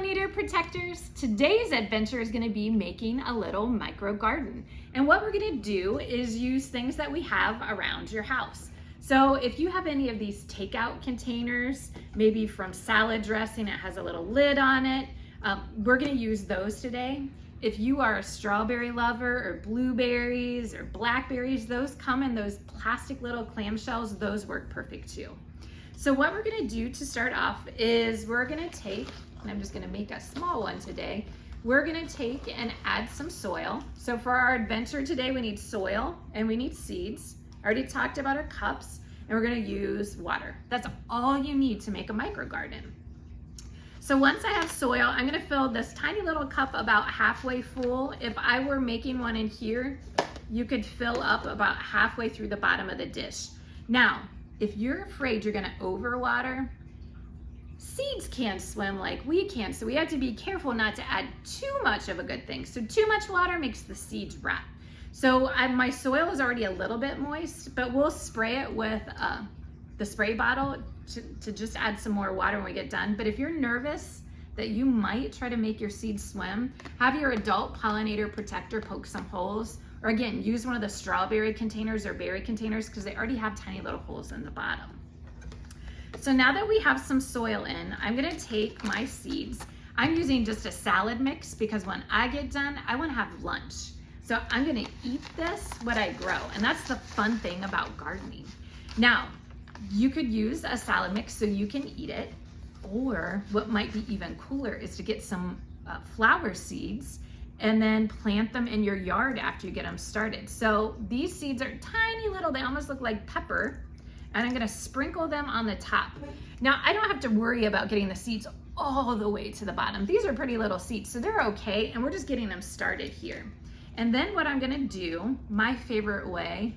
pollinator protectors. Today's adventure is going to be making a little micro garden. And what we're going to do is use things that we have around your house. So if you have any of these takeout containers, maybe from salad dressing, it has a little lid on it, we're going to use those today. If you are a strawberry lover or blueberries or blackberries, those come in those plastic little clamshells. Those work perfect too. So what we're gonna do to start off is we're gonna take, and I'm just gonna make a small one today, we're gonna take and add some soil. So for our adventure today, we need soil and we need seeds. I already talked about our cups, and we're gonna use water. That's all you need to make a micro garden. So once I have soil, I'm gonna fill this tiny little cup about halfway full. If I were making one in here, you could fill up about halfway through the bottom of the dish. Now, if you're afraid you're gonna overwater, seeds can't swim like we can, so we have to be careful not to add too much of a good thing. So too much water makes the seeds rot. So my soil is already a little bit moist, but we'll spray it with the spray bottle to just add some more water when we get done. But if you're nervous that you might try to make your seeds swim, have your adult pollinator protector poke some holes, or again, use one of the strawberry containers or berry containers because they already have tiny little holes in the bottom. So now that we have some soil in, I'm gonna take my seeds. I'm using just a salad mix because when I get done, I wanna have lunch. So I'm gonna eat this, what I grow, and that's the fun thing about gardening. Now, you could use a salad mix so you can eat it, or what might be even cooler is to get some flower seeds and then plant them in your yard after you get them started. So these seeds are tiny little, they almost look like pepper, and I'm gonna sprinkle them on the top. Now, I don't have to worry about getting the seeds all the way to the bottom. These are pretty little seeds, so they're okay, and we're just getting them started here. And then what I'm gonna do, my favorite way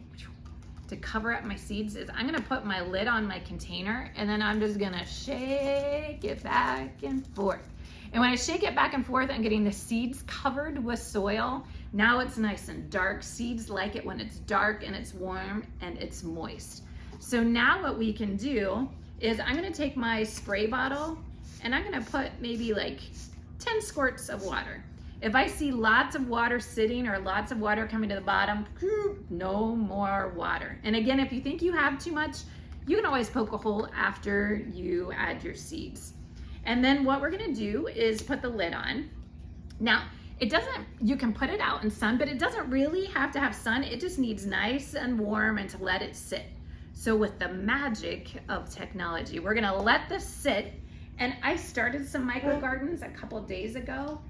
to cover up my seeds is I'm gonna put my lid on my container, and then I'm just gonna shake it back and forth. And when I shake it back and forth, I'm getting the seeds covered with soil. Now it's nice and dark. Seeds like it when it's dark and it's warm and it's moist. So now what we can do is I'm gonna take my spray bottle and I'm gonna put maybe like 10 squirts of water. If I see lots of water sitting or lots of water coming to the bottom, no more water. And again, if you think you have too much, you can always poke a hole after you add your seeds. And then what we're gonna do is put the lid on. Now, you can put it out in sun, but it doesn't really have to have sun. It just needs nice and warm and to let it sit. So with the magic of technology, we're gonna let this sit. And I started some micro gardens a couple days ago.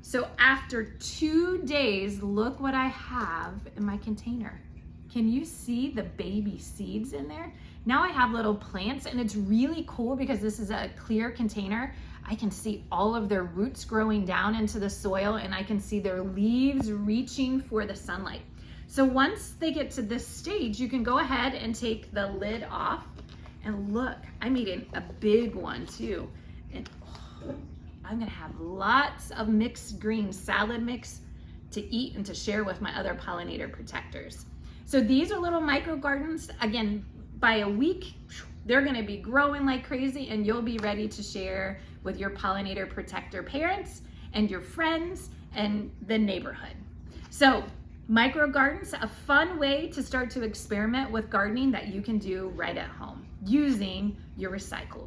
So after 2 days, look what I have in my container. Can you see the baby seeds in there? Now I have little plants, and it's really cool because this is a clear container. I can see all of their roots growing down into the soil, and I can see their leaves reaching for the sunlight. So once they get to this stage, you can go ahead and take the lid off, and look, I made a big one too. And I'm gonna have lots of mixed green salad mix to eat and to share with my other pollinator protectors. So these are little micro gardens. Again, by a week, they're gonna be growing like crazy, and you'll be ready to share with your pollinator protector parents and your friends and the neighborhood. So micro gardens, a fun way to start to experiment with gardening that you can do right at home using your recyclables.